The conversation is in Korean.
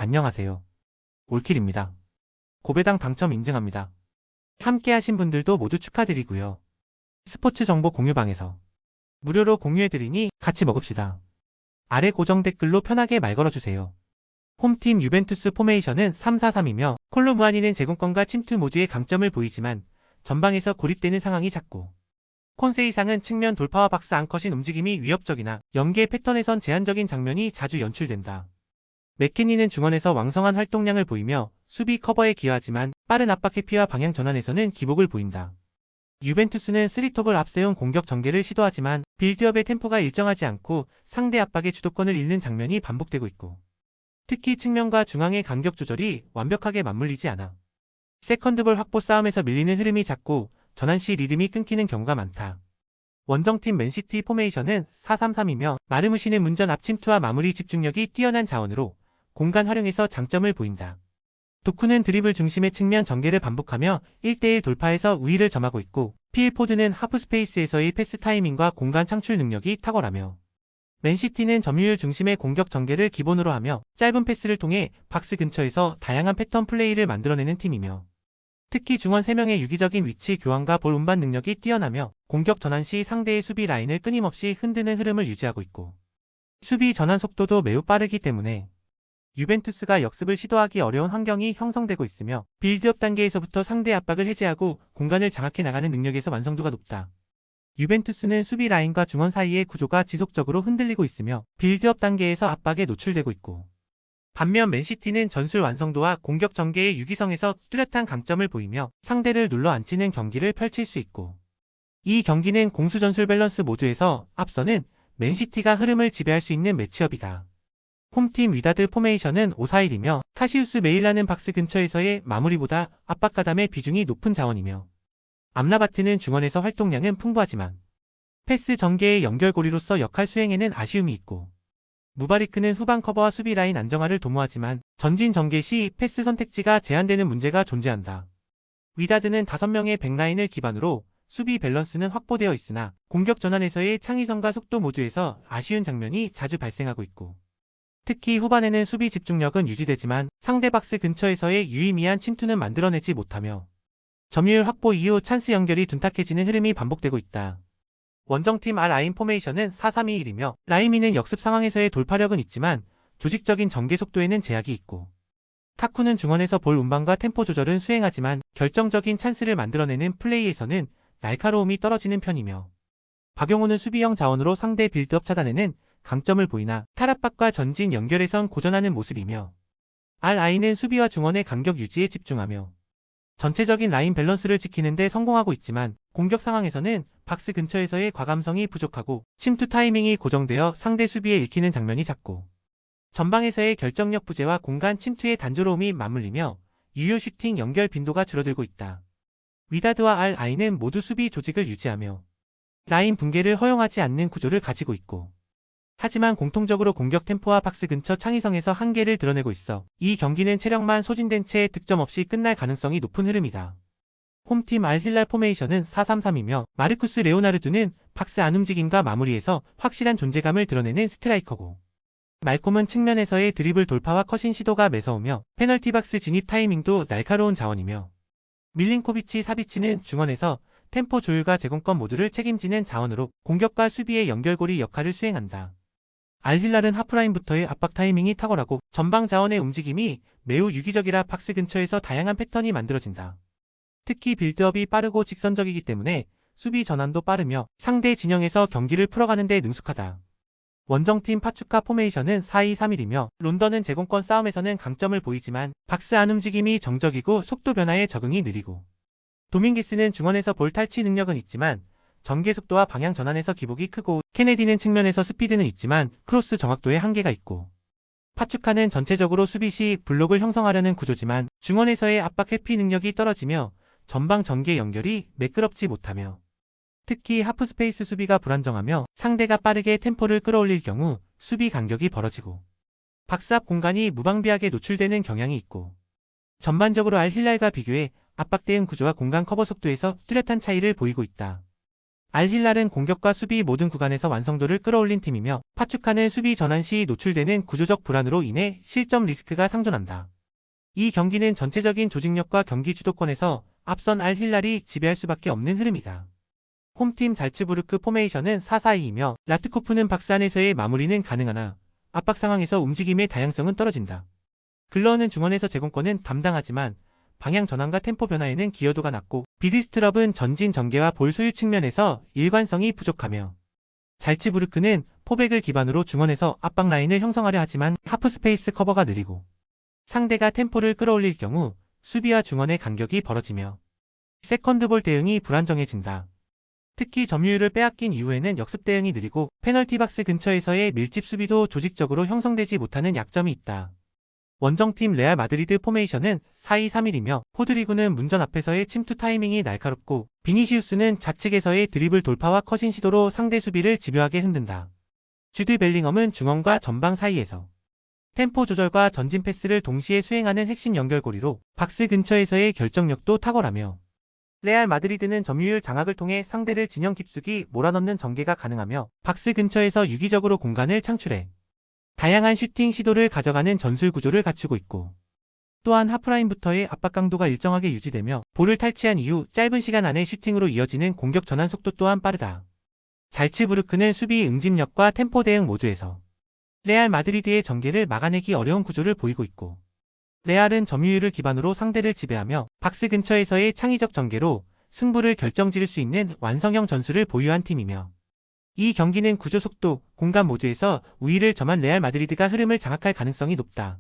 안녕하세요. 올킬입니다. 고배당 당첨 인증합니다. 함께 하신 분들도 모두 축하드리고요. 스포츠 정보 공유방에서 무료로 공유해드리니 같이 먹읍시다. 아래 고정 댓글로 편하게 말 걸어주세요. 홈팀 유벤투스 포메이션은 3-4-3이며 콜로무아니는 제공권과 침투 모두의 강점을 보이지만 전방에서 고립되는 상황이 잦고 콘세이상은 측면 돌파와 박스 앙컷인 움직임이 위협적이나 연계 패턴에선 제한적인 장면이 자주 연출된다. 맥케니는 중원에서 왕성한 활동량을 보이며 수비 커버에 기여하지만 빠른 압박 회피와 방향 전환에서는 기복을 보인다. 유벤투스는 3톱을 앞세운 공격 전개를 시도하지만 빌드업의 템포가 일정하지 않고 상대 압박의 주도권을 잃는 장면이 반복되고 있고 특히 측면과 중앙의 간격 조절이 완벽하게 맞물리지 않아 세컨드볼 확보 싸움에서 밀리는 흐름이 잦고 전환 시 리듬이 끊기는 경우가 많다. 원정팀 맨시티 포메이션은 4-3-3이며 마르무시는 문전 앞침투와 마무리 집중력이 뛰어난 자원으로 공간 활용에서 장점을 보인다. 도쿠는 드리블 중심의 측면 전개를 반복하며 1대1 돌파에서 우위를 점하고 있고 필포드는 하프스페이스에서의 패스 타이밍과 공간 창출 능력이 탁월하며 맨시티는 점유율 중심의 공격 전개를 기본으로 하며 짧은 패스를 통해 박스 근처에서 다양한 패턴 플레이를 만들어내는 팀이며 특히 중원 3명의 유기적인 위치 교환과 볼 운반 능력이 뛰어나며 공격 전환 시 상대의 수비 라인을 끊임없이 흔드는 흐름을 유지하고 있고 수비 전환 속도도 매우 빠르기 때문에 유벤투스가 역습을 시도하기 어려운 환경이 형성되고 있으며 빌드업 단계에서부터 상대 압박을 해제하고 공간을 장악해 나가는 능력에서 완성도가 높다. 유벤투스는 수비 라인과 중원 사이의 구조가 지속적으로 흔들리고 있으며 빌드업 단계에서 압박에 노출되고 있고 반면 맨시티는 전술 완성도와 공격 전개의 유기성에서 뚜렷한 강점을 보이며 상대를 눌러 앉히는 경기를 펼칠 수 있고 이 경기는 공수 전술 밸런스 모두에서 앞서는 맨시티가 흐름을 지배할 수 있는 매치업이다. 홈팀 위다드 포메이션은 5-4-1이며 카시우스 메일라는 박스 근처에서의 마무리보다 압박 가담의 비중이 높은 자원이며 암라바트는 중원에서 활동량은 풍부하지만 패스 전개의 연결고리로서 역할 수행에는 아쉬움이 있고 무바리크는 후방 커버와 수비 라인 안정화를 도모하지만 전진 전개 시 패스 선택지가 제한되는 문제가 존재한다. 위다드는 5명의 백라인을 기반으로 수비 밸런스는 확보되어 있으나 공격 전환에서의 창의성과 속도 모두에서 아쉬운 장면이 자주 발생하고 있고 특히 후반에는 수비 집중력은 유지되지만 상대 박스 근처에서의 유의미한 침투는 만들어내지 못하며 점유율 확보 이후 찬스 연결이 둔탁해지는 흐름이 반복되고 있다. 원정팀 R-라인 포메이션은 4-3-2-1이며 라이미는 역습 상황에서의 돌파력은 있지만 조직적인 전개 속도에는 제약이 있고 타쿠는 중원에서 볼 운반과 템포 조절은 수행하지만 결정적인 찬스를 만들어내는 플레이에서는 날카로움이 떨어지는 편이며 박용호는 수비형 자원으로 상대 빌드업 차단에는 강점을 보이나 탈압박과 전진 연결에선 고전하는 모습이며 R-라인은 수비와 중원의 간격 유지에 집중하며 전체적인 라인 밸런스를 지키는 데 성공하고 있지만 공격 상황에서는 박스 근처에서의 과감성이 부족하고 침투 타이밍이 고정되어 상대 수비에 읽히는 장면이 잦고 전방에서의 결정력 부재와 공간 침투의 단조로움이 맞물리며 유효 슈팅 연결 빈도가 줄어들고 있다. 위다드와 R-라인은 모두 수비 조직을 유지하며 라인 붕괴를 허용하지 않는 구조를 가지고 있고 하지만 공통적으로 공격 템포와 박스 근처 창의성에서 한계를 드러내고 있어 이 경기는 체력만 소진된 채 득점 없이 끝날 가능성이 높은 흐름이다. 홈팀 알힐랄 포메이션은 4-3-3이며 마르쿠스 레오나르두는 박스 안 움직임과 마무리에서 확실한 존재감을 드러내는 스트라이커고 말콤은 측면에서의 드리블 돌파와 컷인 시도가 매서우며 페널티 박스 진입 타이밍도 날카로운 자원이며 밀린코비치 사비치는 중원에서 템포 조율과 제공권 모두를 책임지는 자원으로 공격과 수비의 연결고리 역할을 수행한다. 알힐랄은 하프라인부터의 압박 타이밍이 탁월하고 전방 자원의 움직임이 매우 유기적이라 박스 근처에서 다양한 패턴이 만들어진다. 특히 빌드업이 빠르고 직선적이기 때문에 수비 전환도 빠르며 상대 진영에서 경기를 풀어가는 데 능숙하다. 원정팀 파추카 포메이션은 4-2-3-1이며 론던은 제공권 싸움에서는 강점을 보이지만 박스 안 움직임이 정적이고 속도 변화에 적응이 느리고 도밍기스는 중원에서 볼 탈취 능력은 있지만 전개 속도와 방향 전환에서 기복이 크고 케네디는 측면에서 스피드는 있지만 크로스 정확도에 한계가 있고 파추카는 전체적으로 수비 시 블록을 형성하려는 구조지만 중원에서의 압박 회피 능력이 떨어지며 전방 전개 연결이 매끄럽지 못하며 특히 하프스페이스 수비가 불안정하며 상대가 빠르게 템포를 끌어올릴 경우 수비 간격이 벌어지고 박스 앞 공간이 무방비하게 노출되는 경향이 있고 전반적으로 알힐랄과 비교해 압박 대응 구조와 공간 커버 속도에서 뚜렷한 차이를 보이고 있다. 알힐랄은 공격과 수비 모든 구간에서 완성도를 끌어올린 팀이며 파축하는 수비 전환 시 노출되는 구조적 불안으로 인해 실점 리스크가 상존한다. 이 경기는 전체적인 조직력과 경기 주도권에서 앞선 알힐랄이 지배할 수밖에 없는 흐름이다. 홈팀 잘츠부르크 포메이션은 4-4-2이며 라트코프는 박스 안에서의 마무리는 가능하나 압박 상황에서 움직임의 다양성은 떨어진다. 글러는 중원에서 제공권은 담당하지만 방향 전환과 템포 변화에는 기여도가 낮고 비디스트럽은 전진 전개와 볼 소유 측면에서 일관성이 부족하며 잘츠부르크는 포백을 기반으로 중원에서 압박 라인을 형성하려 하지만 하프 스페이스 커버가 느리고 상대가 템포를 끌어올릴 경우 수비와 중원의 간격이 벌어지며 세컨드볼 대응이 불안정해진다. 특히 점유율을 빼앗긴 이후에는 역습 대응이 느리고 페널티 박스 근처에서의 밀집 수비도 조직적으로 형성되지 못하는 약점이 있다. 원정팀 레알 마드리드 포메이션은 4-2-3-1이며 호드리구는 문전 앞에서의 침투 타이밍이 날카롭고 비니시우스는 좌측에서의 드리블 돌파와 컷인 시도로 상대 수비를 집요하게 흔든다. 주드 벨링엄은 중원과 전방 사이에서 템포 조절과 전진 패스를 동시에 수행하는 핵심 연결고리로 박스 근처에서의 결정력도 탁월하며 레알 마드리드는 점유율 장악을 통해 상대를 진영 깊숙이 몰아넣는 전개가 가능하며 박스 근처에서 유기적으로 공간을 창출해 다양한 슈팅 시도를 가져가는 전술 구조를 갖추고 있고 또한 하프라인부터의 압박 강도가 일정하게 유지되며 볼을 탈취한 이후 짧은 시간 안에 슈팅으로 이어지는 공격 전환 속도 또한 빠르다. 잘츠부르크는 수비 응집력과 템포 대응 모두에서 레알 마드리드의 전개를 막아내기 어려운 구조를 보이고 있고 레알은 점유율을 기반으로 상대를 지배하며 박스 근처에서의 창의적 전개로 승부를 결정지을 수 있는 완성형 전술을 보유한 팀이며 이 경기는 구조 속도, 공간 모두에서 우위를 점한 레알 마드리드가 흐름을 장악할 가능성이 높다.